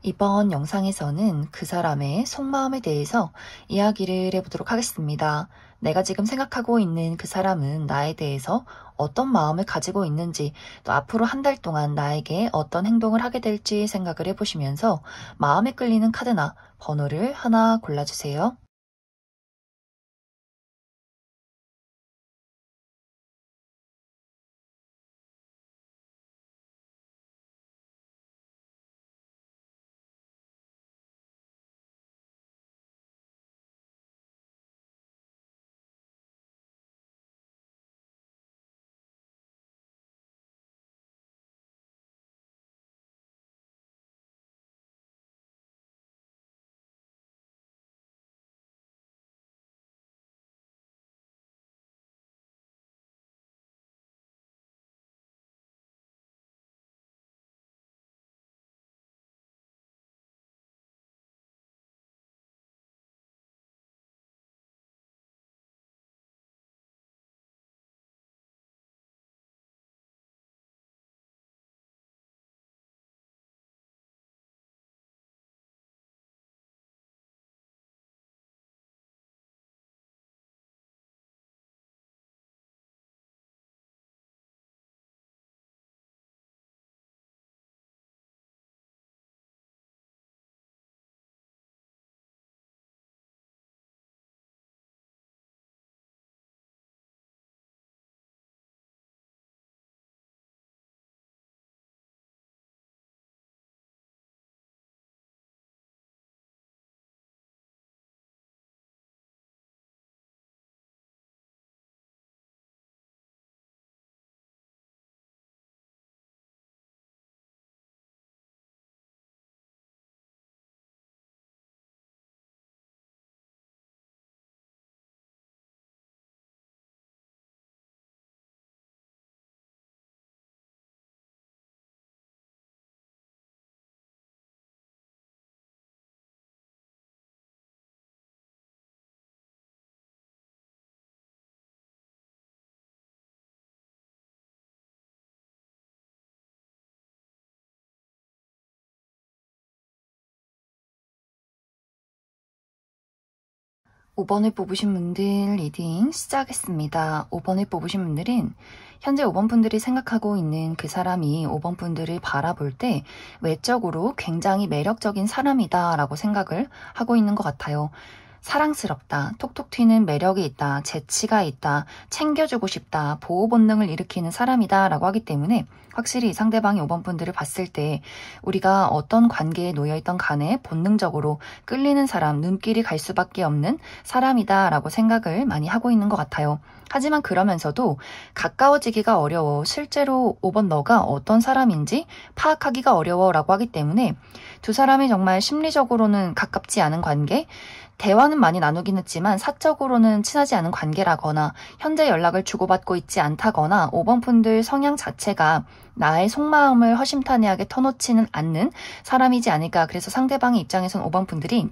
이번 영상에서는 그 사람의 속마음에 대해서 이야기를 해보도록 하겠습니다. 내가 지금 생각하고 있는 그 사람은 나에 대해서 어떤 마음을 가지고 있는지, 또 앞으로 한 달 동안 나에게 어떤 행동을 하게 될지 생각을 해보시면서 마음에 끌리는 카드나 번호를 하나 골라주세요. (5) 번을 뽑으신 분들 리딩 시작하겠습니다. (5) 번을 뽑으신 분들은 현재 5번 분들이 생각하고 있는 그 사람이 5번 분들을 바라볼 때 외적으로 굉장히 매력적인 사람이다 라고 생각을 하고 있는 것 같아요. 사랑스럽다, 톡톡 튀는 매력이 있다, 재치가 있다, 챙겨주고 싶다, 보호 본능을 일으키는 사람이다 라고 하기 때문에 확실히 상대방이 5번 분들을 봤을 때 우리가 어떤 관계에 놓여있던 간에 본능적으로 끌리는 사람, 눈길이 갈 수밖에 없는 사람이다 라고 생각을 많이 하고 있는 것 같아요. 하지만 그러면서도 가까워지기가 어려워, 실제로 5번 너가 어떤 사람인지 파악하기가 어려워 라고 하기 때문에 두 사람이 정말 심리적으로는 가깝지 않은 관계, 대화는 많이 나누긴 했지만 사적으로는 친하지 않은 관계라거나 현재 연락을 주고받고 있지 않다거나 5번 분들 성향 자체가 나의 속마음을 허심탄회하게 터놓지는 않는 사람이지 않을까. 그래서 상대방의 입장에선 5번 분들이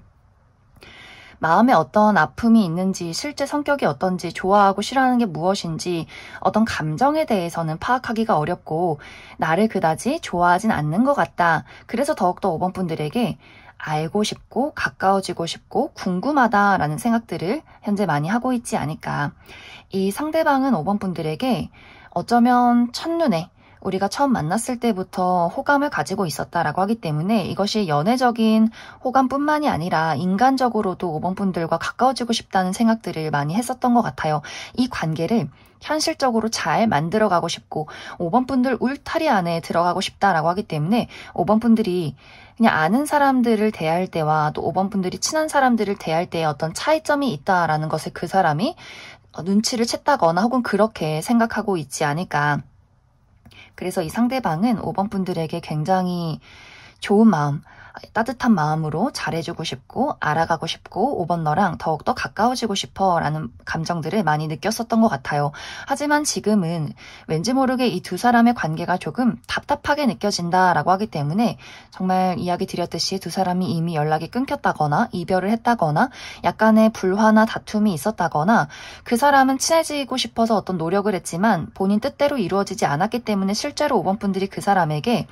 마음에 어떤 아픔이 있는지, 실제 성격이 어떤지, 좋아하고 싫어하는 게 무엇인지 어떤 감정에 대해서는 파악하기가 어렵고 나를 그다지 좋아하진 않는 것 같다. 그래서 더욱더 5번 분들에게 알고 싶고 가까워지고 싶고 궁금하다라는 생각들을 현재 많이 하고 있지 않을까. 이 상대방은 5번 분들에게 어쩌면 첫눈에 우리가 처음 만났을 때부터 호감을 가지고 있었다라고 하기 때문에 이것이 연애적인 호감뿐만이 아니라 인간적으로도 5번 분들과 가까워지고 싶다는 생각들을 많이 했었던 것 같아요. 이 관계를 현실적으로 잘 만들어가고 싶고 5번 분들 울타리 안에 들어가고 싶다라고 하기 때문에 5번 분들이 그냥 아는 사람들을 대할 때와 또 5번 분들이 친한 사람들을 대할 때에 어떤 차이점이 있다라는 것을 그 사람이 눈치를 챘다거나 혹은 그렇게 생각하고 있지 않을까. 그래서 이 상대방은 5번 분들에게 굉장히 좋은 마음, 따뜻한 마음으로 잘해주고 싶고 알아가고 싶고 5번 너랑 더욱더 가까워지고 싶어 라는 감정들을 많이 느꼈었던 것 같아요. 하지만 지금은 왠지 모르게 이 두 사람의 관계가 조금 답답하게 느껴진다라고 하기 때문에 정말 이야기 드렸듯이 두 사람이 이미 연락이 끊겼다거나 이별을 했다거나 약간의 불화나 다툼이 있었다거나 그 사람은 친해지고 싶어서 어떤 노력을 했지만 본인 뜻대로 이루어지지 않았기 때문에 실제로 5번 분들이 그 사람에게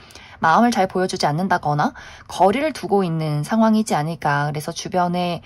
마음을 잘 보여주지 않는다거나 거리를 두고 있는 상황이지 않을까. 그래서 주변에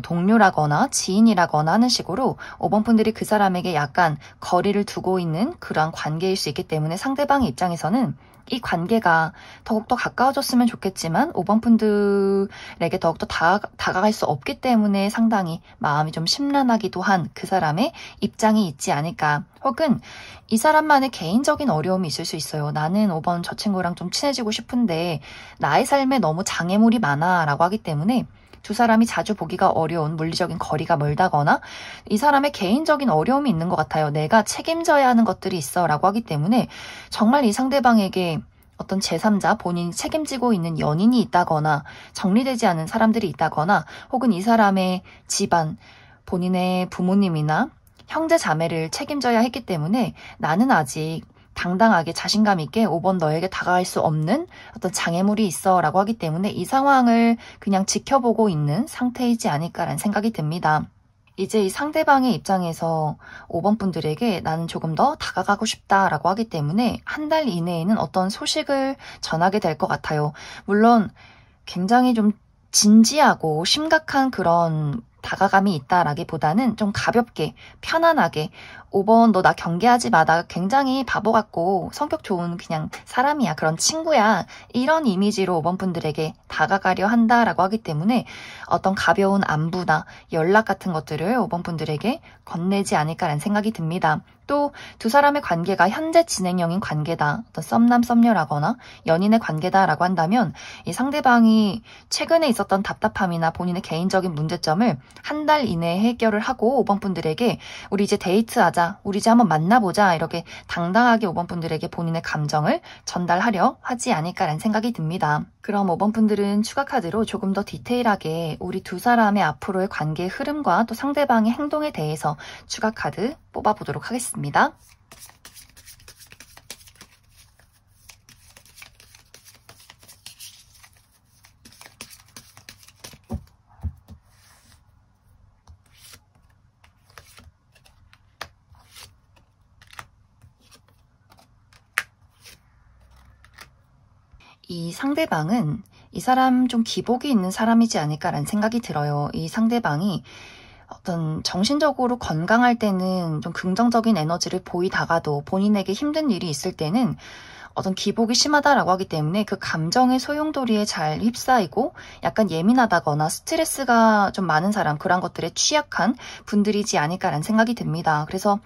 동료라거나 지인이라거나 하는 식으로 5번 분들이 그 사람에게 약간 거리를 두고 있는 그런 관계일 수 있기 때문에 상대방의 입장에서는 이 관계가 더욱더 가까워졌으면 좋겠지만 5번 분들에게 더욱더 다가갈 수 없기 때문에 상당히 마음이 좀 심란하기도 한 그 사람의 입장이 있지 않을까. 혹은 이 사람만의 개인적인 어려움이 있을 수 있어요. 나는 5번 저 친구랑 좀 친해지고 싶은데 나의 삶에 너무 장애물이 많아 라고 하기 때문에 두 사람이 자주 보기가 어려운 물리적인 거리가 멀다거나 이 사람의 개인적인 어려움이 있는 것 같아요. 내가 책임져야 하는 것들이 있어 라고 하기 때문에 정말 이 상대방에게 어떤 제3자, 본인이 책임지고 있는 연인이 있다거나 정리되지 않은 사람들이 있다거나 혹은 이 사람의 집안, 본인의 부모님이나 형제 자매를 책임져야 했기 때문에 나는 아직 당당하게 자신감 있게 5번 너에게 다가갈 수 없는 어떤 장애물이 있어 라고 하기 때문에 이 상황을 그냥 지켜보고 있는 상태이지 않을까라는 생각이 듭니다. 이제 이 상대방의 입장에서 5번 분들에게 나는 조금 더 다가가고 싶다라고 하기 때문에 한 달 이내에는 어떤 소식을 전하게 될 것 같아요. 물론 굉장히 좀 진지하고 심각한 그런 다가감이 있다라기보다는 좀 가볍게 편안하게 5번 너 나 경계하지 마. 나 굉장히 바보 같고 성격 좋은 그냥 사람이야. 그런 친구야. 이런 이미지로 5번 분들에게 다가가려 한다라고 하기 때문에 어떤 가벼운 안부나 연락 같은 것들을 5번 분들에게 건네지 않을까라는 생각이 듭니다. 또 두 사람의 관계가 현재 진행형인 관계다. 어떤 썸남 썸녀라거나 연인의 관계다라고 한다면 이 상대방이 최근에 있었던 답답함이나 본인의 개인적인 문제점을 한 달 이내에 해결을 하고 5번 분들에게 우리 이제 데이트하자. 우리 이제 한번 만나보자. 이렇게 당당하게 5번 분들에게 본인의 감정을 전달하려 하지 않을까라는 생각이 듭니다. 그럼 5번 분들은 추가 카드로 조금 더 디테일하게 우리 두 사람의 앞으로의 관계의 흐름과 또 상대방의 행동에 대해서 추가 카드 뽑아보도록 하겠습니다. 이 상대방은 이 사람 좀 기복이 있는 사람이지 않을까라는 생각이 들어요. 이 상대방이 어떤 정신적으로 건강할 때는 좀 긍정적인 에너지를 보이다가도 본인에게 힘든 일이 있을 때는 어떤 기복이 심하다라고 하기 때문에 그 감정의 소용돌이에 잘 휩싸이고 약간 예민하다거나 스트레스가 좀 많은 사람, 그런 것들에 취약한 분들이지 않을까라는 생각이 듭니다. 그래서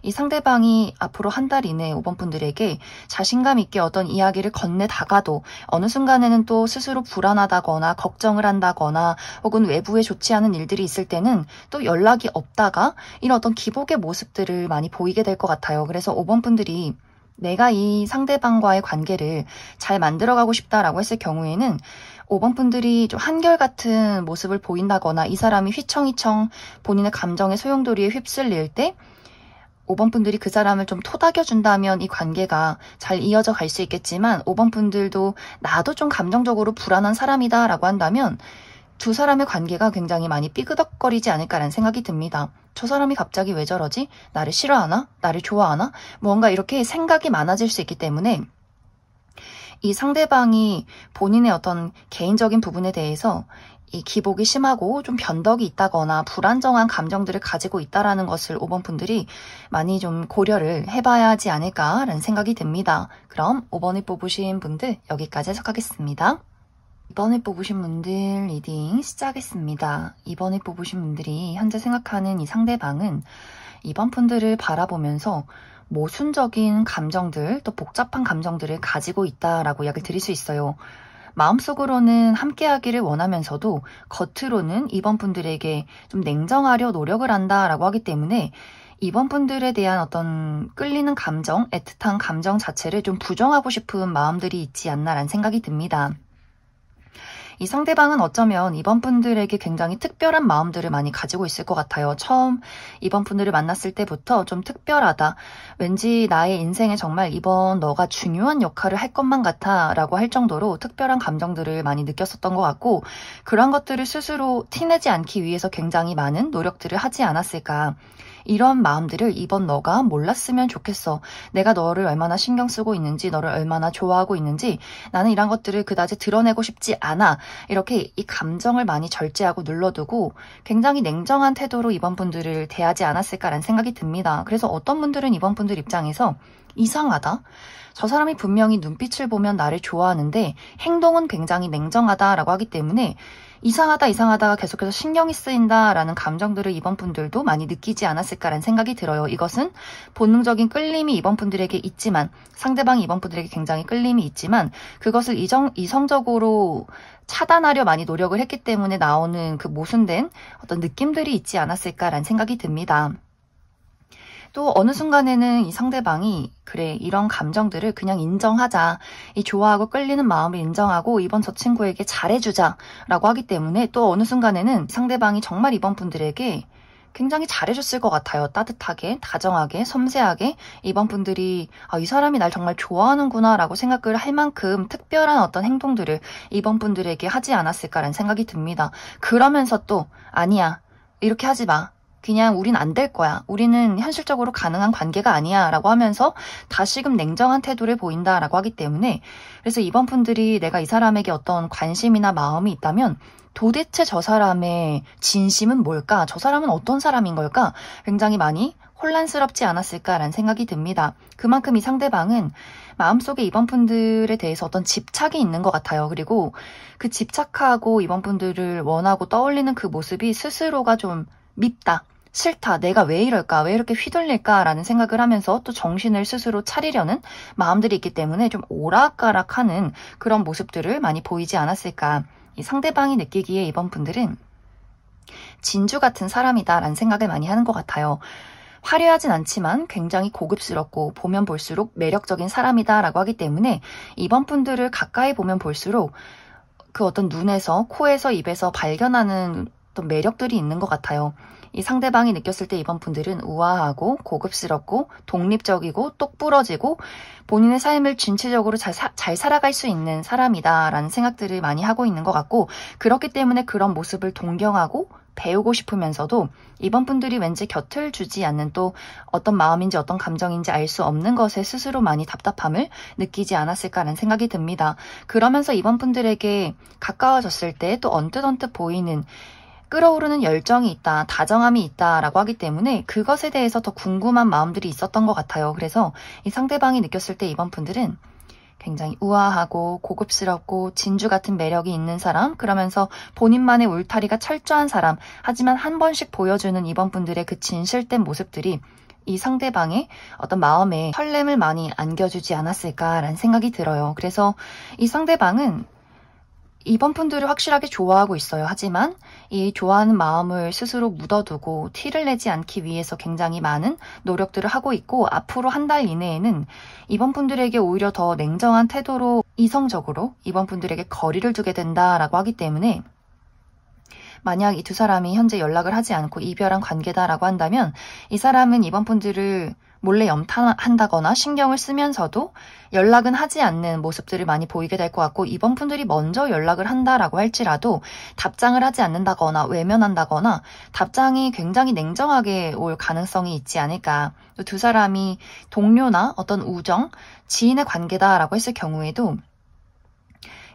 이 상대방이 앞으로 한 달 이내에 5번 분들에게 자신감 있게 어떤 이야기를 건네다가도 어느 순간에는 또 스스로 불안하다거나 걱정을 한다거나 혹은 외부에 좋지 않은 일들이 있을 때는 또 연락이 없다가 이런 어떤 기복의 모습들을 많이 보이게 될 것 같아요. 그래서 5번 분들이 내가 이 상대방과의 관계를 잘 만들어가고 싶다라고 했을 경우에는 5번 분들이 좀 한결같은 모습을 보인다거나 이 사람이 휘청휘청 본인의 감정의 소용돌이에 휩쓸릴 때 5번 분들이 그 사람을 좀 토닥여준다면 이 관계가 잘 이어져 갈 수 있겠지만 5번 분들도 나도 좀 감정적으로 불안한 사람이다 라고 한다면 두 사람의 관계가 굉장히 많이 삐그덕거리지 않을까라는 생각이 듭니다. 저 사람이 갑자기 왜 저러지? 나를 싫어하나? 나를 좋아하나? 뭔가 이렇게 생각이 많아질 수 있기 때문에 이 상대방이 본인의 어떤 개인적인 부분에 대해서 이 기복이 심하고 좀 변덕이 있다거나 불안정한 감정들을 가지고 있다라는 것을 5번 분들이 많이 좀 고려를 해봐야 하지 않을까라는 생각이 듭니다. 그럼 5번을 뽑으신 분들 여기까지 해석하겠습니다. 2번을 뽑으신 분들 리딩 시작하겠습니다. 2번을 뽑으신 분들이 현재 생각하는 이 상대방은 2번 분들을 바라보면서 모순적인 감정들, 또 복잡한 감정들을 가지고 있다라고 이야기를 드릴 수 있어요. 마음속으로는 함께하기를 원하면서도 겉으로는 2번 분들에게 좀 냉정하려 노력을 한다라고 하기 때문에 2번 분들에 대한 어떤 끌리는 감정, 애틋한 감정 자체를 좀 부정하고 싶은 마음들이 있지 않나라는 생각이 듭니다. 이 상대방은 어쩌면 2번 분들에게 굉장히 특별한 마음들을 많이 가지고 있을 것 같아요. 처음 2번 분들을 만났을 때부터 좀 특별하다. 왠지 나의 인생에 정말 2번 너가 중요한 역할을 할 것만 같아 라고 할 정도로 특별한 감정들을 많이 느꼈었던 것 같고 그런 것들을 스스로 티내지 않기 위해서 굉장히 많은 노력들을 하지 않았을까. 이런 마음들을 이번 너가 몰랐으면 좋겠어. 내가 너를 얼마나 신경 쓰고 있는지, 너를 얼마나 좋아하고 있는지, 나는 이런 것들을 그다지 드러내고 싶지 않아. 이렇게 이 감정을 많이 절제하고 눌러두고 굉장히 냉정한 태도로 이번 분들을 대하지 않았을까라는 생각이 듭니다. 그래서 어떤 분들은 이번 분들 입장에서 이상하다. 저 사람이 분명히 눈빛을 보면 나를 좋아하는데 행동은 굉장히 냉정하다라고 하기 때문에 이상하다가 계속해서 신경이 쓰인다라는 감정들을 이번 분들도 많이 느끼지 않았을까라는 생각이 들어요. 이것은 본능적인 끌림이 이번 분들에게 있지만, 상대방이 이번 분들에게 굉장히 끌림이 있지만 그것을 이성적으로 차단하려 많이 노력을 했기 때문에 나오는 그 모순된 어떤 느낌들이 있지 않았을까라는 생각이 듭니다. 또 어느 순간에는 이 상대방이 그래, 이런 감정들을 그냥 인정하자. 이 좋아하고 끌리는 마음을 인정하고 이번 저 친구에게 잘해주자 라고 하기 때문에 또 어느 순간에는 상대방이 정말 이번 분들에게 굉장히 잘해줬을 것 같아요. 따뜻하게, 다정하게, 섬세하게 이번 분들이 이 사람이 날 정말 좋아하는구나 라고 생각을 할 만큼 특별한 어떤 행동들을 이번 분들에게 하지 않았을까라는 생각이 듭니다. 그러면서 또 아니야, 이렇게 하지 마. 그냥 우린 안 될 거야. 우리는 현실적으로 가능한 관계가 아니야 라고 하면서 다시금 냉정한 태도를 보인다라고 하기 때문에, 그래서 이번 분들이 내가 이 사람에게 어떤 관심이나 마음이 있다면 도대체 저 사람의 진심은 뭘까? 저 사람은 어떤 사람인 걸까? 굉장히 많이 혼란스럽지 않았을까라는 생각이 듭니다. 그만큼 이 상대방은 마음속에 이번 분들에 대해서 어떤 집착이 있는 것 같아요. 그리고 그 집착하고 이번 분들을 원하고 떠올리는 그 모습이 스스로가 좀 밉다. 싫다. 내가 왜 이럴까? 왜 이렇게 휘둘릴까? 라는 생각을 하면서 또 정신을 스스로 차리려는 마음들이 있기 때문에 좀 오락가락하는 그런 모습들을 많이 보이지 않았을까. 이 상대방이 느끼기에 이번 분들은 진주 같은 사람이다라는 생각을 많이 하는 것 같아요. 화려하진 않지만 굉장히 고급스럽고 보면 볼수록 매력적인 사람이다라고 하기 때문에 이번 분들을 가까이 보면 볼수록 그 어떤 눈에서, 코에서, 입에서 발견하는 어떤 매력들이 있는 것 같아요. 이 상대방이 느꼈을 때 이번 분들은 우아하고 고급스럽고 독립적이고 똑부러지고 본인의 삶을 전체적으로 잘 살아갈 수 있는 사람이다라는 생각들을 많이 하고 있는 것 같고, 그렇기 때문에 그런 모습을 동경하고 배우고 싶으면서도 이번 분들이 왠지 곁을 주지 않는, 또 어떤 마음인지 어떤 감정인지 알 수 없는 것에 스스로 많이 답답함을 느끼지 않았을까라는 생각이 듭니다. 그러면서 이번 분들에게 가까워졌을 때 또 언뜻 보이는 끓어오르는 열정이 있다, 다정함이 있다라고 하기 때문에 그것에 대해서 더 궁금한 마음들이 있었던 것 같아요. 그래서 이 상대방이 느꼈을 때 이번 분들은 굉장히 우아하고 고급스럽고 진주 같은 매력이 있는 사람, 그러면서 본인만의 울타리가 철저한 사람, 하지만 한 번씩 보여주는 이번 분들의 그 진실된 모습들이 이 상대방의 어떤 마음에 설렘을 많이 안겨주지 않았을까라는 생각이 들어요. 그래서 이 상대방은 이번 분들을 확실하게 좋아하고 있어요. 하지만 이 좋아하는 마음을 스스로 묻어두고 티를 내지 않기 위해서 굉장히 많은 노력들을 하고 있고, 앞으로 한 달 이내에는 이번 분들에게 오히려 더 냉정한 태도로 이성적으로 이번 분들에게 거리를 두게 된다라고 하기 때문에, 만약 이 두 사람이 현재 연락을 하지 않고 이별한 관계다라고 한다면 이 사람은 이번 분들을 몰래 염탐한다거나 신경을 쓰면서도 연락은 하지 않는 모습들을 많이 보이게 될 것 같고, 이번 분들이 먼저 연락을 한다라고 할지라도 답장을 하지 않는다거나 외면한다거나 답장이 굉장히 냉정하게 올 가능성이 있지 않을까. 또 두 사람이 동료나 어떤 우정, 지인의 관계다라고 했을 경우에도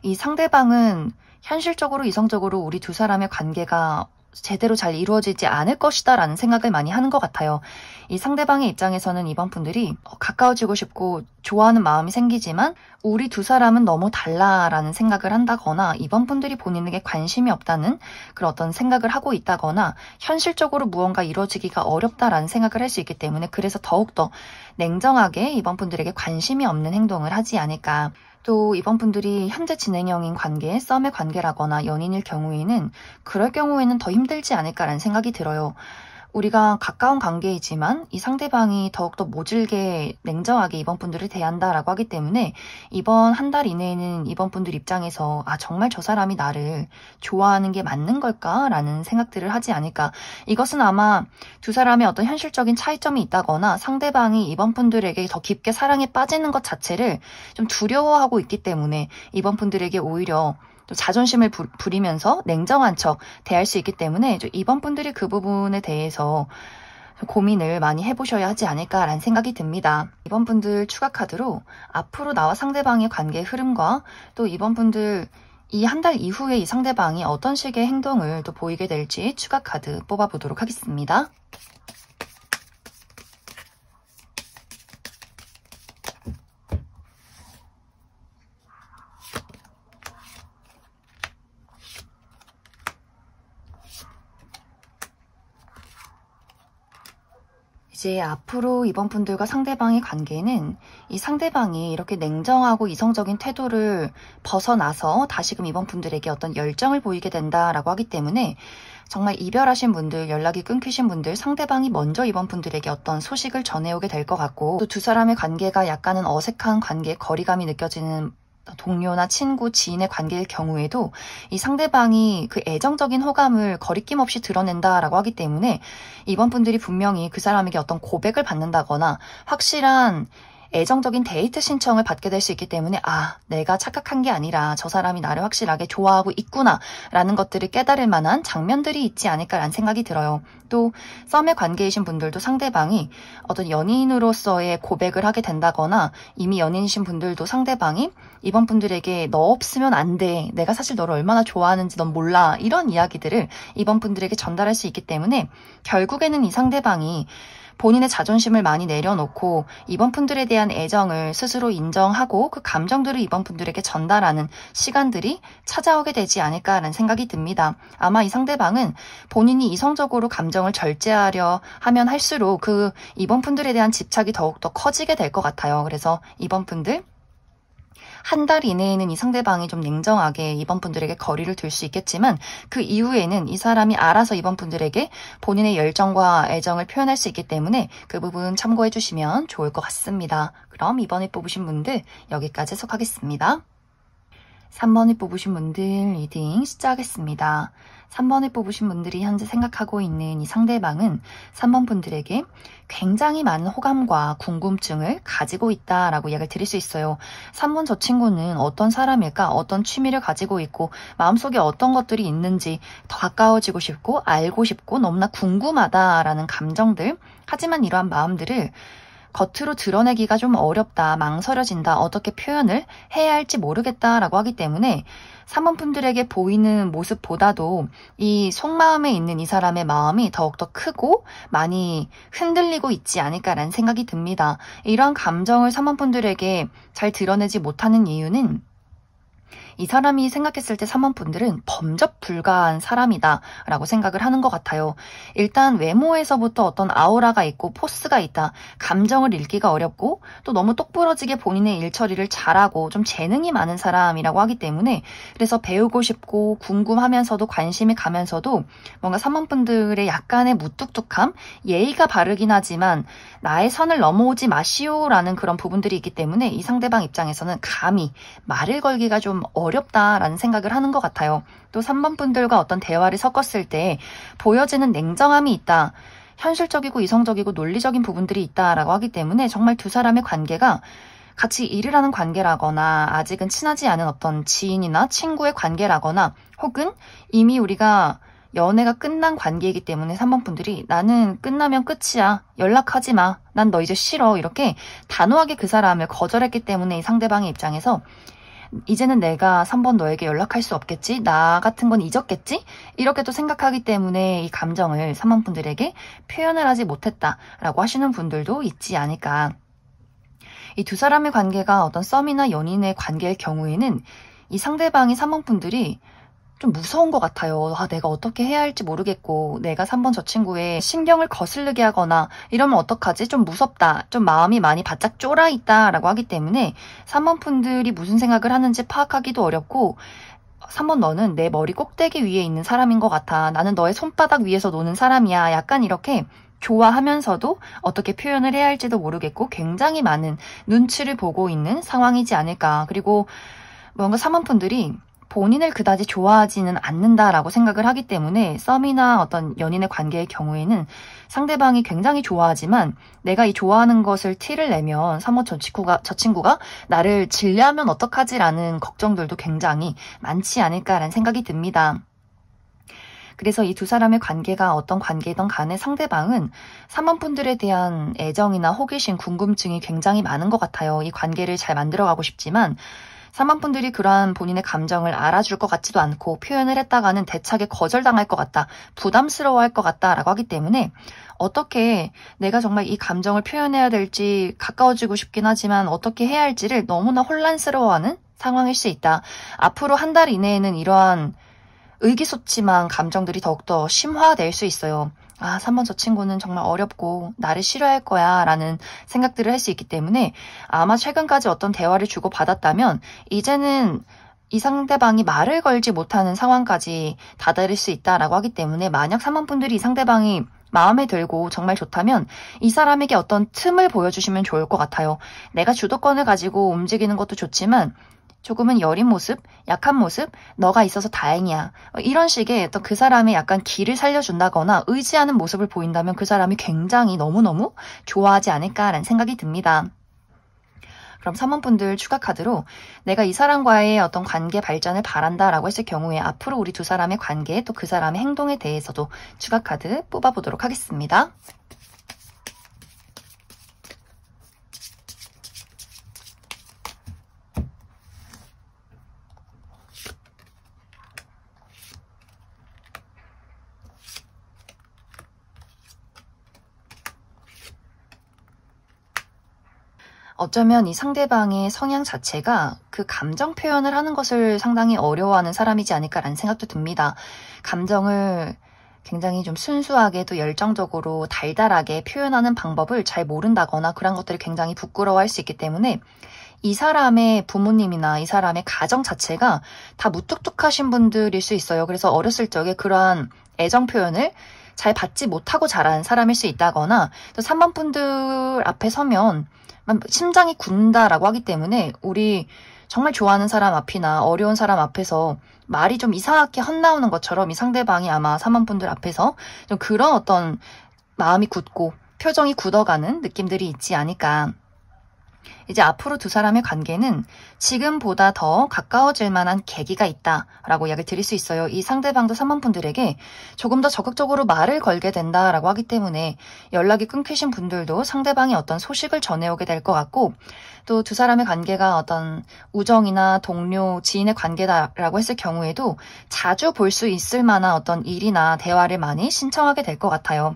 이 상대방은 현실적으로 이성적으로 우리 두 사람의 관계가 제대로 잘 이루어지지 않을 것이다 라는 생각을 많이 하는 것 같아요. 이 상대방의 입장에서는 이번 분들이 가까워지고 싶고 좋아하는 마음이 생기지만 우리 두 사람은 너무 달라라는 생각을 한다거나, 이번 분들이 본인에게 관심이 없다는 그런 어떤 생각을 하고 있다거나, 현실적으로 무언가 이루어지기가 어렵다라는 생각을 할 수 있기 때문에, 그래서 더욱더 냉정하게 이번 분들에게 관심이 없는 행동을 하지 않을까. 또 이번 분들이 현재 진행형인 관계, 썸의 관계라거나 연인일 경우에는 그럴 경우에는 더 힘들지 않을까라는 생각이 들어요. 우리가 가까운 관계이지만 이 상대방이 더욱더 모질게 냉정하게 이번 분들을 대한다라고 하기 때문에 이번 한 달 이내에는 이번 분들 입장에서 정말 저 사람이 나를 좋아하는 게 맞는 걸까라는 생각들을 하지 않을까. 이것은 아마 두 사람의 어떤 현실적인 차이점이 있다거나 상대방이 이번 분들에게 더 깊게 사랑에 빠지는 것 자체를 좀 두려워하고 있기 때문에 이번 분들에게 오히려 또 자존심을 부리면서 냉정한 척 대할 수 있기 때문에 이번 분들이 그 부분에 대해서 고민을 많이 해보셔야 하지 않을까라는 생각이 듭니다. 이번 분들 추가 카드로 앞으로 나와 상대방의 관계의 흐름과 또 이번 분들 이 한 달 이후에 이 상대방이 어떤 식의 행동을 또 보이게 될지 추가 카드 뽑아보도록 하겠습니다. 이제 앞으로 이번 분들과 상대방의 관계는 이 상대방이 이렇게 냉정하고 이성적인 태도를 벗어나서 다시금 이번 분들에게 어떤 열정을 보이게 된다라고 하기 때문에 정말 이별하신 분들, 연락이 끊기신 분들, 상대방이 먼저 이번 분들에게 어떤 소식을 전해오게 될 것 같고 또 두 사람의 관계가 약간은 어색한 관계, 거리감이 느껴지는 동료나 친구, 지인의 관계일 경우에도 이 상대방이 그 애정적인 호감을 거리낌 없이 드러낸다라고 하기 때문에 이번 분들이 분명히 그 사람에게 어떤 고백을 받는다거나 확실한 애정적인 데이트 신청을 받게 될 수 있기 때문에 아, 내가 착각한 게 아니라 저 사람이 나를 확실하게 좋아하고 있구나 라는 것들을 깨달을 만한 장면들이 있지 않을까라는 생각이 들어요. 또 썸의 관계이신 분들도 상대방이 어떤 연인으로서의 고백을 하게 된다거나 이미 연인이신 분들도 상대방이 이번 분들에게 너 없으면 안 돼. 내가 사실 너를 얼마나 좋아하는지 넌 몰라. 이런 이야기들을 이번 분들에게 전달할 수 있기 때문에 결국에는 이 상대방이 본인의 자존심을 많이 내려놓고 이번 분들에 대한 애정을 스스로 인정하고 그 감정들을 이번 분들에게 전달하는 시간들이 찾아오게 되지 않을까라는 생각이 듭니다. 아마 이 상대방은 본인이 이성적으로 감정을 절제하려 하면 할수록 그 이번 분들에 대한 집착이 더욱더 커지게 될 것 같아요. 그래서 이번 분들 한 달 이내에는 이 상대방이 좀 냉정하게 이번 분들에게 거리를 둘 수 있겠지만 그 이후에는 이 사람이 알아서 이번 분들에게 본인의 열정과 애정을 표현할 수 있기 때문에 그 부분 참고해 주시면 좋을 것 같습니다. 그럼 이번에 뽑으신 분들 여기까지 해석하겠습니다. 3번을 뽑으신 분들 리딩 시작하겠습니다. 3번을 뽑으신 분들이 현재 생각하고 있는 이 상대방은 3번 분들에게 굉장히 많은 호감과 궁금증을 가지고 있다라고 이야기를 드릴 수 있어요. 3번 저 친구는 어떤 사람일까? 어떤 취미를 가지고 있고 마음속에 어떤 것들이 있는지 더 가까워지고 싶고 알고 싶고 너무나 궁금하다라는 감정들. 하지만 이러한 마음들을 겉으로 드러내기가 좀 어렵다, 망설여진다, 어떻게 표현을 해야 할지 모르겠다라고 하기 때문에 3번 분들에게 보이는 모습보다도 이 속마음에 있는 이 사람의 마음이 더욱더 크고 많이 흔들리고 있지 않을까라는 생각이 듭니다. 이러한 감정을 3번 분들에게 잘 드러내지 못하는 이유는 이 사람이 생각했을 때 3번 분들은 범접 불가한 사람이다 라고 생각을 하는 것 같아요. 일단 외모에서부터 어떤 아우라가 있고 포스가 있다. 감정을 읽기가 어렵고 또 너무 똑부러지게 본인의 일 처리를 잘하고 좀 재능이 많은 사람이라고 하기 때문에 그래서 배우고 싶고 궁금하면서도 관심이 가면서도 뭔가 3번 분들의 약간의 무뚝뚝함, 예의가 바르긴 하지만 나의 선을 넘어오지 마시오라는 그런 부분들이 있기 때문에 이 상대방 입장에서는 감히 말을 걸기가 좀 어렵다라는 생각을 하는 것 같아요. 또 3번 분들과 어떤 대화를 섞었을 때 보여지는 냉정함이 있다. 현실적이고 이성적이고 논리적인 부분들이 있다라고 하기 때문에 정말 두 사람의 관계가 같이 일을 하는 관계라거나 아직은 친하지 않은 어떤 지인이나 친구의 관계라거나 혹은 이미 우리가 연애가 끝난 관계이기 때문에 3번 분들이 나는 끝나면 끝이야. 연락하지 마. 난 너 이제 싫어. 이렇게 단호하게 그 사람을 거절했기 때문에 이 상대방의 입장에서 이제는 내가 3번 너에게 연락할 수 없겠지? 나 같은 건 잊었겠지? 이렇게 또 생각하기 때문에 이 감정을 3번 분들에게 표현을 하지 못했다라고 하시는 분들도 있지 않을까. 이 두 사람의 관계가 어떤 썸이나 연인의 관계일 경우에는 이 상대방이 3번 분들이 좀 무서운 것 같아요. 아, 내가 어떻게 해야 할지 모르겠고 내가 3번 저 친구의 신경을 거슬리게 하거나 이러면 어떡하지? 좀 무섭다. 좀 마음이 많이 바짝 쫄아있다 라고 하기 때문에 3번 분들이 무슨 생각을 하는지 파악하기도 어렵고 3번 너는 내 머리 꼭대기 위에 있는 사람인 것 같아. 나는 너의 손바닥 위에서 노는 사람이야. 약간 이렇게 좋아하면서도 어떻게 표현을 해야 할지도 모르겠고 굉장히 많은 눈치를 보고 있는 상황이지 않을까. 그리고 뭔가 3번 분들이 본인을 그다지 좋아하지는 않는다라고 생각을 하기 때문에 썸이나 어떤 연인의 관계의 경우에는 상대방이 굉장히 좋아하지만 내가 이 좋아하는 것을 티를 내면 3번 저 친구가 나를 질려하면 어떡하지라는 걱정들도 굉장히 많지 않을까라는 생각이 듭니다. 그래서 이 두 사람의 관계가 어떤 관계든 간에 상대방은 3번 분들에 대한 애정이나 호기심, 궁금증이 굉장히 많은 것 같아요. 이 관계를 잘 만들어가고 싶지만 3번 분들이 그러한 본인의 감정을 알아줄 것 같지도 않고 표현을 했다가는 대차게 거절당할 것 같다, 부담스러워할 것 같다라고 하기 때문에 어떻게 내가 정말 이 감정을 표현해야 될지 가까워지고 싶긴 하지만 어떻게 해야 할지를 너무나 혼란스러워하는 상황일 수 있다. 앞으로 한 달 이내에는 이러한 의기소침한 감정들이 더욱더 심화될 수 있어요. 3번 저 친구는 정말 어렵고 나를 싫어할 거야 라는 생각들을 할 수 있기 때문에 아마 최근까지 어떤 대화를 주고받았다면 이제는 이 상대방이 말을 걸지 못하는 상황까지 다다를 수 있다라고 하기 때문에 만약 3번 분들이 이 상대방이 마음에 들고 정말 좋다면 이 사람에게 어떤 틈을 보여주시면 좋을 것 같아요. 내가 주도권을 가지고 움직이는 것도 좋지만 조금은 여린 모습, 약한 모습, 너가 있어서 다행이야. 이런 식의 어떤 그 사람의 약간 기를 살려준다거나 의지하는 모습을 보인다면 그 사람이 굉장히 너무너무 좋아하지 않을까라는 생각이 듭니다. 그럼 3번 분들 추가 카드로 내가 이 사람과의 어떤 관계 발전을 바란다라고 했을 경우에 앞으로 우리 두 사람의 관계 또 그 사람의 행동에 대해서도 추가 카드 뽑아보도록 하겠습니다. 어쩌면 이 상대방의 성향 자체가 그 감정 표현을 하는 것을 상당히 어려워하는 사람이지 않을까라는 생각도 듭니다. 감정을 굉장히 좀 순수하게 또 열정적으로 달달하게 표현하는 방법을 잘 모른다거나 그런 것들을 굉장히 부끄러워할 수 있기 때문에 이 사람의 부모님이나 이 사람의 가정 자체가 다 무뚝뚝하신 분들일 수 있어요. 그래서 어렸을 적에 그러한 애정 표현을 잘 받지 못하고 자란 사람일 수 있다거나 또 3번 분들 앞에 서면 심장이 굳는다라고 하기 때문에 우리 정말 좋아하는 사람 앞이나 어려운 사람 앞에서 말이 좀 이상하게 헛나오는 것처럼 이 상대방이 아마 3번 분들 앞에서 좀 그런 어떤 마음이 굳고 표정이 굳어가는 느낌들이 있지 않을까. 이제 앞으로 두 사람의 관계는 지금보다 더 가까워질 만한 계기가 있다라고 이야기를 드릴 수 있어요. 이 상대방도 3번 분들에게 조금 더 적극적으로 말을 걸게 된다라고 하기 때문에 연락이 끊기신 분들도 상대방이 어떤 소식을 전해오게 될 것 같고 또 두 사람의 관계가 어떤 우정이나 동료, 지인의 관계다라고 했을 경우에도 자주 볼 수 있을 만한 어떤 일이나 대화를 많이 신청하게 될 것 같아요.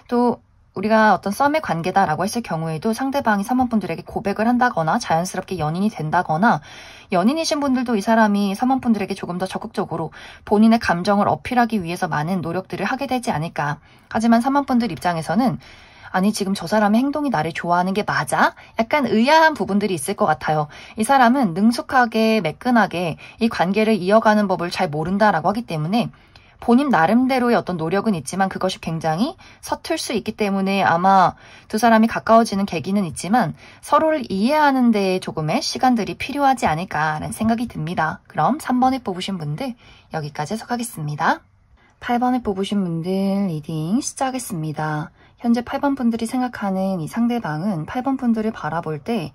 또 우리가 어떤 썸의 관계다라고 했을 경우에도 상대방이 3번 분들에게 고백을 한다거나 자연스럽게 연인이 된다거나 연인이신 분들도 이 사람이 3번 분들에게 조금 더 적극적으로 본인의 감정을 어필하기 위해서 많은 노력들을 하게 되지 않을까. 하지만 3번 분들 입장에서는 아니 지금 저 사람의 행동이 나를 좋아하는 게 맞아? 약간 의아한 부분들이 있을 것 같아요. 이 사람은 능숙하게 매끈하게 이 관계를 이어가는 법을 잘 모른다라고 하기 때문에 본인 나름대로의 어떤 노력은 있지만 그것이 굉장히 서툴 수 있기 때문에 아마 두 사람이 가까워지는 계기는 있지만 서로를 이해하는 데 조금의 시간들이 필요하지 않을까라는 생각이 듭니다. 그럼 3번을 뽑으신 분들 여기까지 해석하겠습니다. 8번을 뽑으신 분들 리딩 시작하겠습니다. 현재 8번 분들이 생각하는 이 상대방은 8번 분들을 바라볼 때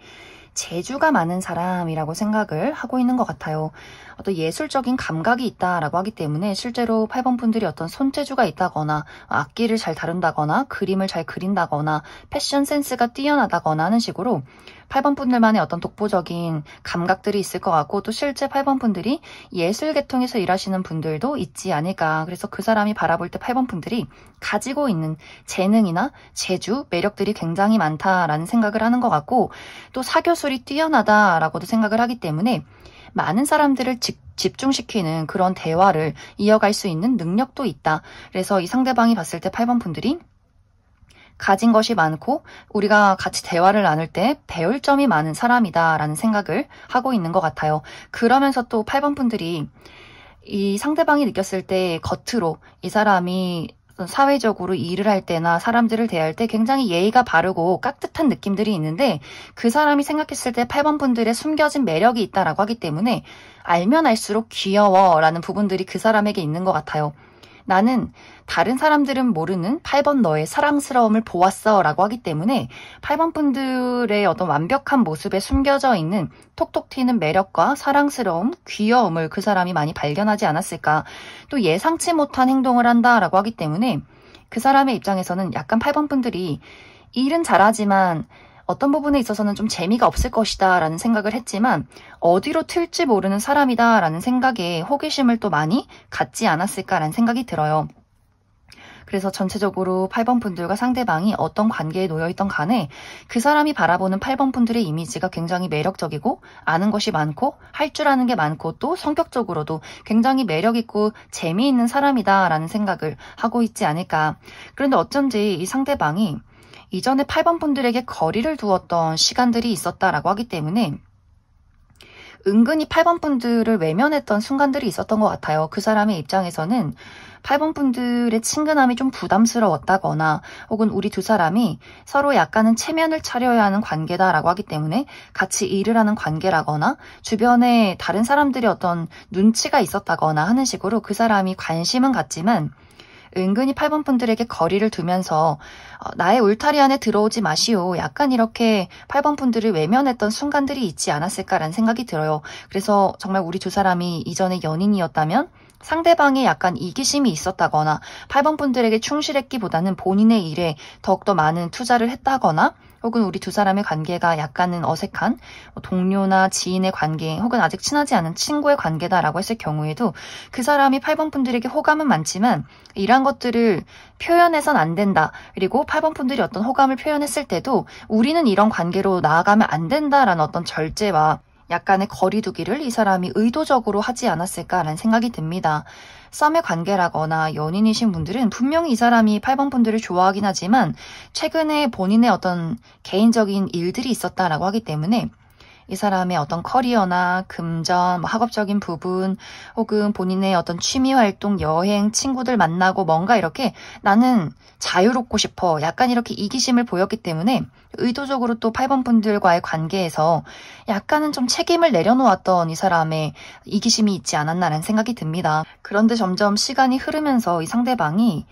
재주가 많은 사람이라고 생각을 하고 있는 것 같아요. 어떤 예술적인 감각이 있다라고 하기 때문에 실제로 8번 분들이 어떤 손재주가 있다거나 악기를 잘 다룬다거나 그림을 잘 그린다거나 패션 센스가 뛰어나다거나 하는 식으로 8번 분들만의 어떤 독보적인 감각들이 있을 것 같고 또 실제 8번 분들이 예술 계통에서 일하시는 분들도 있지 않을까. 그래서 그 사람이 바라볼 때 8번 분들이 가지고 있는 재능이나 재주, 매력들이 굉장히 많다라는 생각을 하는 것 같고 또 사교술이 뛰어나다라고도 생각을 하기 때문에 많은 사람들을 집중시키는 그런 대화를 이어갈 수 있는 능력도 있다. 그래서 이 상대방이 봤을 때 8번 분들이 가진 것이 많고 우리가 같이 대화를 나눌 때 배울 점이 많은 사람이다라는 생각을 하고 있는 것 같아요. 그러면서 또 8번 분들이 이 상대방이 느꼈을 때 겉으로 이 사람이 사회적으로 일을 할 때나 사람들을 대할 때 굉장히 예의가 바르고 깍듯한 느낌들이 있는데 그 사람이 생각했을 때 8번 분들의 숨겨진 매력이 있다라고 하기 때문에 알면 알수록 귀여워라는 부분들이 그 사람에게 있는 것 같아요. 나는 다른 사람들은 모르는 8번 너의 사랑스러움을 보았어 라고 하기 때문에 8번 분들의 어떤 완벽한 모습에 숨겨져 있는 톡톡 튀는 매력과 사랑스러움, 귀여움을 그 사람이 많이 발견하지 않았을까. 또 예상치 못한 행동을 한다라고 하기 때문에 그 사람의 입장에서는 약간 8번 분들이 일은 잘하지만 어떤 부분에 있어서는 좀 재미가 없을 것이다 라는 생각을 했지만 어디로 튈지 모르는 사람이다 라는 생각에 호기심을 또 많이 갖지 않았을까라는 생각이 들어요. 그래서 전체적으로 8번 분들과 상대방이 어떤 관계에 놓여있던 간에 그 사람이 바라보는 8번 분들의 이미지가 굉장히 매력적이고 아는 것이 많고 할 줄 아는 게 많고 또 성격적으로도 굉장히 매력있고 재미있는 사람이다 라는 생각을 하고 있지 않을까. 그런데 어쩐지 이 상대방이 이전에 8번 분들에게 거리를 두었던 시간들이 있었다라고 하기 때문에 은근히 8번 분들을 외면했던 순간들이 있었던 것 같아요. 그 사람의 입장에서는 8번 분들의 친근함이 좀 부담스러웠다거나 혹은 우리 두 사람이 서로 약간은 체면을 차려야 하는 관계다라고 하기 때문에 같이 일을 하는 관계라거나 주변에 다른 사람들의 어떤 눈치가 있었다거나 하는 식으로 그 사람이 관심은 갖지만 은근히 8번 분들에게 거리를 두면서 나의 울타리 안에 들어오지 마시오. 약간 이렇게 8번 분들을 외면했던 순간들이 있지 않았을까라는 생각이 들어요. 그래서 정말 우리 두 사람이 이전에 연인이었다면 상대방에 약간 이기심이 있었다거나 8번 분들에게 충실했기보다는 본인의 일에 더욱더 많은 투자를 했다거나 혹은 우리 두 사람의 관계가 약간은 어색한 동료나 지인의 관계 혹은 아직 친하지 않은 친구의 관계다라고 했을 경우에도 그 사람이 8번 분들에게 호감은 많지만 이러한 것들을 표현해선 안 된다. 그리고 8번 분들이 어떤 호감을 표현했을 때도 우리는 이런 관계로 나아가면 안 된다라는 어떤 절제와 약간의 거리두기를 이 사람이 의도적으로 하지 않았을까라는 생각이 듭니다. 썸의 관계라거나 연인이신 분들은 분명히 이 사람이 8번 분들을 좋아하긴 하지만 최근에 본인의 어떤 개인적인 일들이 있었다라고 하기 때문에 이 사람의 어떤 커리어나 금전, 학업적인 부분 혹은 본인의 어떤 취미활동, 여행, 친구들 만나고 뭔가 이렇게 나는 자유롭고 싶어. 약간 이렇게 이기심을 보였기 때문에 의도적으로 또 8번 분들과의 관계에서 약간은 좀 책임을 내려놓았던 이 사람의 이기심이 있지 않았나라는 생각이 듭니다. 그런데 점점 시간이 흐르면서 이 상대방이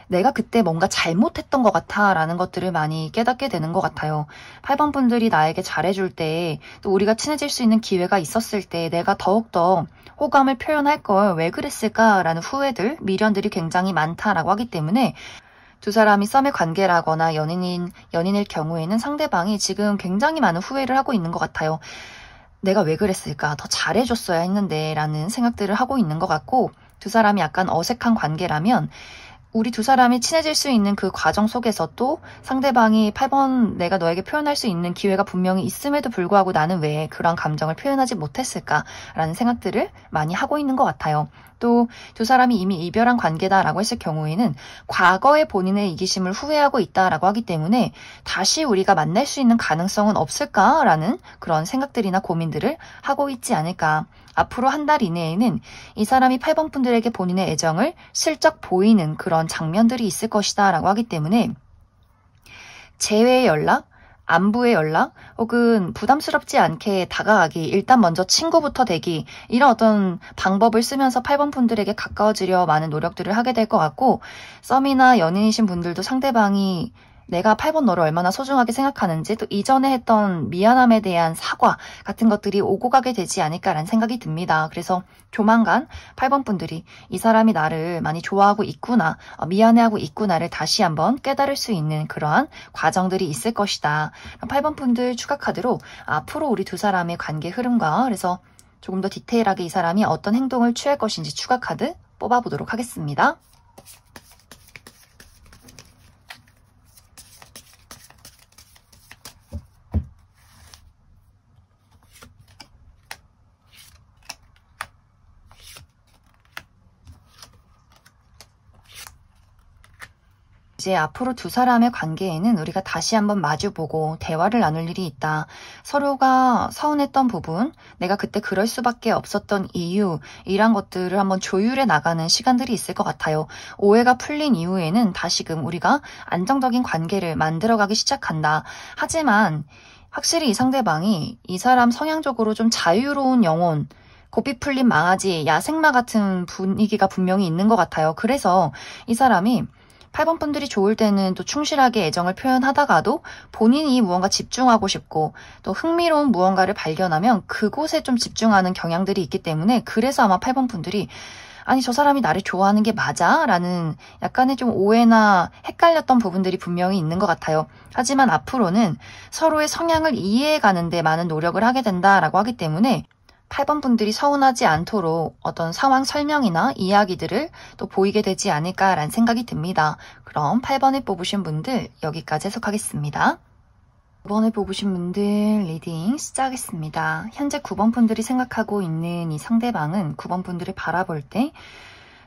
내가 그때 뭔가 잘못했던 것 같아 라는 것들을 많이 깨닫게 되는 것 같아요. 8번 분들이 나에게 잘해줄 때 또 우리가 친해질 수 있는 기회가 있었을 때 내가 더욱더 호감을 표현할 걸 왜 그랬을까라는 후회들, 미련들이 굉장히 많다라고 하기 때문에 두 사람이 썸의 관계라거나 연인일 경우에는 상대방이 지금 굉장히 많은 후회를 하고 있는 것 같아요. 내가 왜 그랬을까? 더 잘해줬어야 했는데 라는 생각들을 하고 있는 것 같고 두 사람이 약간 어색한 관계라면 우리 두 사람이 친해질 수 있는 그 과정 속에서 또 상대방이 8번 내가 너에게 표현할 수 있는 기회가 분명히 있음에도 불구하고 나는 왜 그런 감정을 표현하지 못했을까라는 생각들을 많이 하고 있는 것 같아요. 또 두 사람이 이미 이별한 관계다라고 했을 경우에는 과거의 본인의 이기심을 후회하고 있다라고 하기 때문에 다시 우리가 만날 수 있는 가능성은 없을까라는 그런 생각들이나 고민들을 하고 있지 않을까. 앞으로 한 달 이내에는 이 사람이 8번 분들에게 본인의 애정을 슬쩍 보이는 그런 장면들이 있을 것이다 라고 하기 때문에 재회의 연락, 안부의 연락 혹은 부담스럽지 않게 다가가기, 일단 먼저 친구부터 되기 이런 어떤 방법을 쓰면서 8번 분들에게 가까워지려 많은 노력들을 하게 될 것 같고 썸이나 연인이신 분들도 상대방이 내가 8번 너를 얼마나 소중하게 생각하는지 또 이전에 했던 미안함에 대한 사과 같은 것들이 오고 가게 되지 않을까라는 생각이 듭니다. 그래서 조만간 8번 분들이 이 사람이 나를 많이 좋아하고 있구나, 미안해하고 있구나를 다시 한번 깨달을 수 있는 그러한 과정들이 있을 것이다. 8번 분들 추가 카드로 앞으로 우리 두 사람의 관계 흐름과 그래서 조금 더 디테일하게 이 사람이 어떤 행동을 취할 것인지 추가 카드 뽑아보도록 하겠습니다. 이제 앞으로 두 사람의 관계에는 우리가 다시 한번 마주보고 대화를 나눌 일이 있다. 서로가 서운했던 부분, 내가 그때 그럴 수밖에 없었던 이유, 이런 것들을 한번 조율해 나가는 시간들이 있을 것 같아요. 오해가 풀린 이후에는 다시금 우리가 안정적인 관계를 만들어가기 시작한다. 하지만 확실히 이 상대방이 이 사람 성향적으로 좀 자유로운 영혼, 고삐 풀린 망아지, 야생마 같은 분위기가 분명히 있는 것 같아요. 그래서 이 사람이 8번 분들이 좋을 때는 또 충실하게 애정을 표현하다가도 본인이 무언가 집중하고 싶고 또 흥미로운 무언가를 발견하면 그곳에 좀 집중하는 경향들이 있기 때문에 그래서 아마 8번 분들이 아니 저 사람이 나를 좋아하는 게 맞아? 라는 약간의 좀 오해나 헷갈렸던 부분들이 분명히 있는 것 같아요. 하지만 앞으로는 서로의 성향을 이해해가는 데 많은 노력을 하게 된다라고 하기 때문에 8번 분들이 서운하지 않도록 어떤 상황 설명이나 이야기들을 또 보이게 되지 않을까라는 생각이 듭니다. 그럼 8번을 뽑으신 분들 여기까지 해석하겠습니다. 9번을 뽑으신 분들 리딩 시작하겠습니다. 현재 9번 분들이 생각하고 있는 이 상대방은 9번 분들을 바라볼 때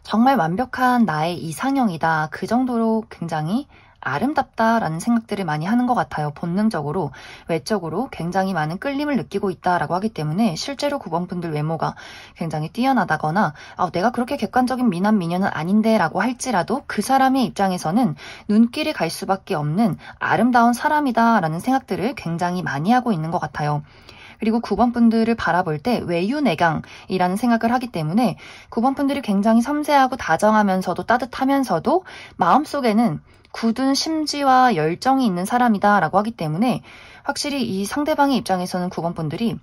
정말 완벽한 나의 이상형이다. 그 정도로 굉장히 아름답다라는 생각들을 많이 하는 것 같아요. 본능적으로, 외적으로 굉장히 많은 끌림을 느끼고 있다라고 하기 때문에 실제로 9번 분들 외모가 굉장히 뛰어나다거나 내가 그렇게 객관적인 미남 미녀는 아닌데 라고 할지라도 그 사람의 입장에서는 눈길이 갈 수밖에 없는 아름다운 사람이다 라는 생각들을 굉장히 많이 하고 있는 것 같아요. 그리고 9번 분들을 바라볼 때 외유내강이라는 생각을 하기 때문에 9번 분들이 굉장히 섬세하고 다정하면서도 따뜻하면서도 마음속에는 굳은 심지와 열정이 있는 사람이다 라고 하기 때문에 확실히 이 상대방의 입장에서는 9번 분들이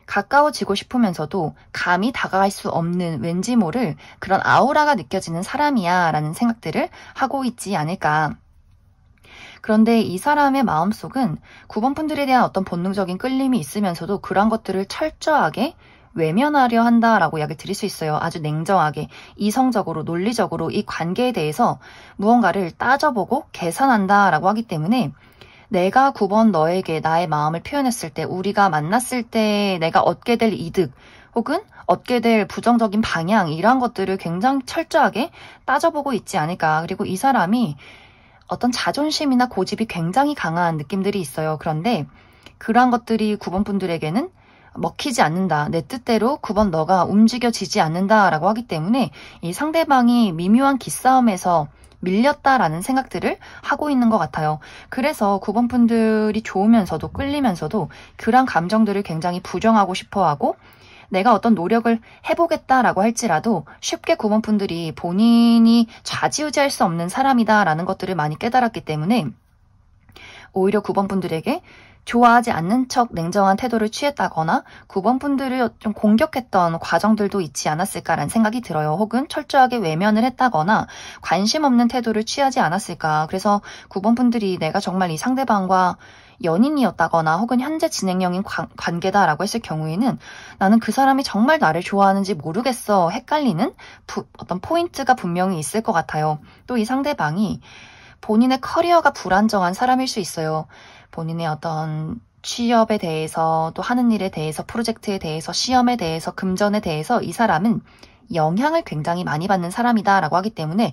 가까워지고 싶으면서도 감히 다가갈 수 없는 왠지 모를 그런 아우라가 느껴지는 사람이야 라는 생각들을 하고 있지 않을까. 그런데 이 사람의 마음속은 9번 분들에 대한 어떤 본능적인 끌림이 있으면서도 그런 것들을 철저하게 외면하려 한다라고 이야기 드릴 수 있어요. 아주 냉정하게, 이성적으로, 논리적으로 이 관계에 대해서 무언가를 따져보고 계산한다라고 하기 때문에 내가 9번 너에게 나의 마음을 표현했을 때, 우리가 만났을 때 내가 얻게 될 이득 혹은 얻게 될 부정적인 방향 이런 것들을 굉장히 철저하게 따져보고 있지 않을까. 그리고 이 사람이 어떤 자존심이나 고집이 굉장히 강한 느낌들이 있어요. 그런데 그러한 것들이 9번 분들에게는 먹히지 않는다. 내 뜻대로 9번 너가 움직여지지 않는다라고 하기 때문에 이 상대방이 미묘한 기싸움에서 밀렸다라는 생각들을 하고 있는 것 같아요. 그래서 9번 분들이 좋으면서도 끌리면서도 그런 감정들을 굉장히 부정하고 싶어하고 내가 어떤 노력을 해보겠다라고 할지라도 쉽게 9번 분들이 본인이 좌지우지할 수 없는 사람이다라는 것들을 많이 깨달았기 때문에 오히려 9번 분들에게 좋아하지 않는 척 냉정한 태도를 취했다거나 9번 분들을 좀 공격했던 과정들도 있지 않았을까라는 생각이 들어요. 혹은 철저하게 외면을 했다거나 관심 없는 태도를 취하지 않았을까. 그래서 9번 분들이 내가 정말 이 상대방과 연인이었다거나 혹은 현재 진행형인 관계다라고 했을 경우에는 나는 그 사람이 정말 나를 좋아하는지 모르겠어 헷갈리는 어떤 포인트가 분명히 있을 것 같아요. 또 이 상대방이 본인의 커리어가 불안정한 사람일 수 있어요. 본인의 어떤 취업에 대해서 또 하는 일에 대해서 프로젝트에 대해서 시험에 대해서 금전에 대해서 이 사람은 영향을 굉장히 많이 받는 사람이다라고 하기 때문에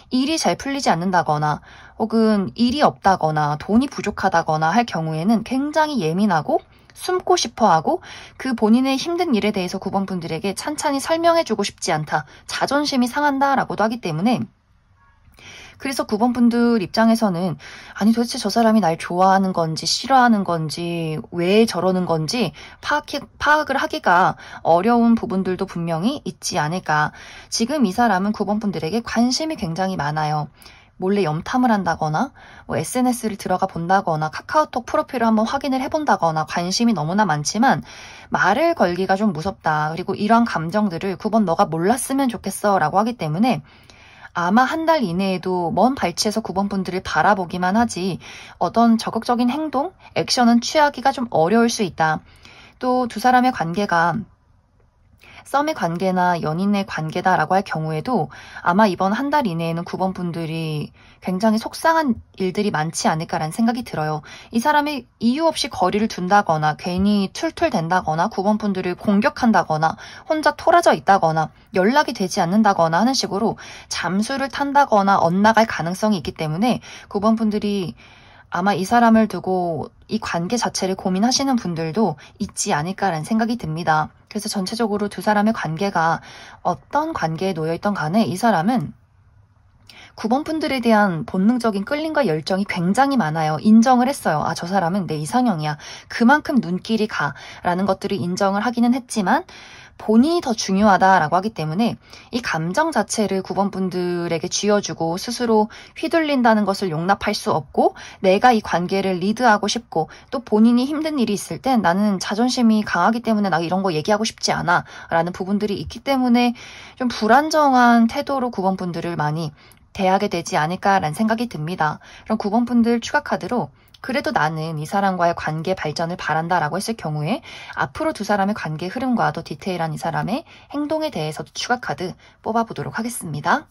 일이 잘 풀리지 않는다거나 혹은 일이 없다거나 돈이 부족하다거나 할 경우에는 굉장히 예민하고 숨고 싶어하고 그 본인의 힘든 일에 대해서 9번 분들에게 찬찬히 설명해주고 싶지 않다. 자존심이 상한다라고도 하기 때문에 그래서 9번 분들 입장에서는 아니 도대체 저 사람이 날 좋아하는 건지 싫어하는 건지 왜 저러는 건지 파악을 하기가 어려운 부분들도 분명히 있지 않을까. 지금 이 사람은 9번 분들에게 관심이 굉장히 많아요. 몰래 염탐을 한다거나 SNS를 들어가 본다거나 카카오톡 프로필을 한번 확인을 해본다거나 관심이 너무나 많지만 말을 걸기가 좀 무섭다. 그리고 이러한 감정들을 9번 너가 몰랐으면 좋겠어 라고 하기 때문에 아마 한 달 이내에도 먼 발치에서 9번 분들을 바라보기만 하지 어떤 적극적인 행동, 액션은 취하기가 좀 어려울 수 있다. 또 두 사람의 관계가 썸의 관계나 연인의 관계다라고 할 경우에도 아마 이번 한 달 이내에는 9번 분들이 굉장히 속상한 일들이 많지 않을까라는 생각이 들어요. 이 사람이 이유 없이 거리를 둔다거나 괜히 툴툴댄다거나 9번 분들을 공격한다거나 혼자 토라져 있다거나 연락이 되지 않는다거나 하는 식으로 잠수를 탄다거나 엇나갈 가능성이 있기 때문에 9번 분들이 아마 이 사람을 두고 이 관계 자체를 고민하시는 분들도 있지 않을까라는 생각이 듭니다. 그래서 전체적으로 두 사람의 관계가 어떤 관계에 놓여있던 간에 이 사람은 9번 분들에 대한 본능적인 끌림과 열정이 굉장히 많아요. 인정을 했어요. 아, 저 사람은 내 이상형이야. 그만큼 눈길이 가. 라는 것들을 인정을 하기는 했지만 본인이 더 중요하다라고 하기 때문에 이 감정 자체를 9번 분들에게 쥐어주고 스스로 휘둘린다는 것을 용납할 수 없고, 내가 이 관계를 리드하고 싶고, 또 본인이 힘든 일이 있을 땐 나는 자존심이 강하기 때문에 나 이런 거 얘기하고 싶지 않아 라는 부분들이 있기 때문에 좀 불안정한 태도로 9번 분들을 많이 대하게 되지 않을까라는 생각이 듭니다. 그럼 9번 분들 추가 카드로 그래도 나는 이 사람과의 관계 발전을 바란다라고 했을 경우에 앞으로 두 사람의 관계 흐름과 더 디테일한 이 사람의 행동에 대해서도 추가 카드 뽑아보도록 하겠습니다.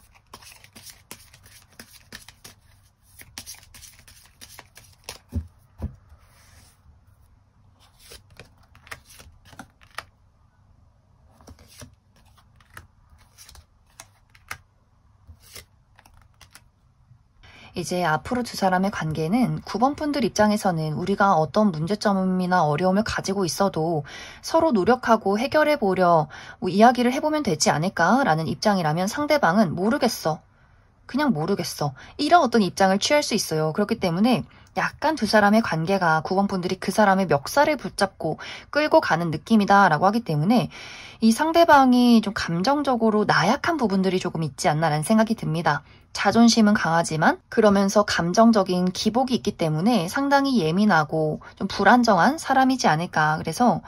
이제 앞으로 두 사람의 관계는 9번 분들 입장에서는 우리가 어떤 문제점이나 어려움을 가지고 있어도 서로 노력하고 해결해 보려 이야기를 해보면 되지 않을까라는 입장이라면, 상대방은 모르겠어, 그냥 모르겠어, 이런 어떤 입장을 취할 수 있어요. 그렇기 때문에 약간 두 사람의 관계가 9번 분들이 그 사람의 멱살을 붙잡고 끌고 가는 느낌이다라고 하기 때문에 이 상대방이 좀 감정적으로 나약한 부분들이 조금 있지 않나라는 생각이 듭니다. 자존심은 강하지만 그러면서 감정적인 기복이 있기 때문에 상당히 예민하고 좀 불안정한 사람이지 않을까. 그래서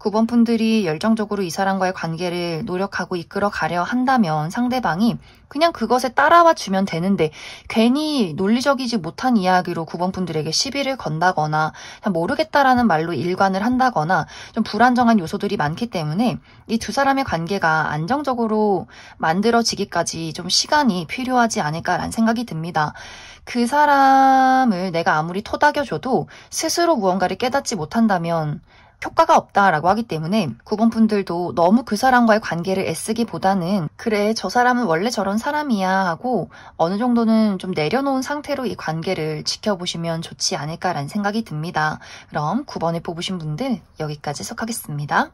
9번 분들이 열정적으로 이 사람과의 관계를 노력하고 이끌어 가려 한다면 상대방이 그냥 그것에 따라와 주면 되는데, 괜히 논리적이지 못한 이야기로 9번 분들에게 시비를 건다거나 그냥 모르겠다라는 말로 일관을 한다거나 좀 불안정한 요소들이 많기 때문에 이 두 사람의 관계가 안정적으로 만들어지기까지 좀 시간이 필요하지 않을까라는 생각이 듭니다. 그 사람을 내가 아무리 토닥여줘도 스스로 무언가를 깨닫지 못한다면 효과가 없다라고 하기 때문에 9번 분들도 너무 그 사람과의 관계를 애쓰기보다는 그래, 저 사람은 원래 저런 사람이야 하고 어느 정도는 좀 내려놓은 상태로 이 관계를 지켜보시면 좋지 않을까라는 생각이 듭니다. 그럼 9번을 뽑으신 분들 여기까지 속하겠습니다.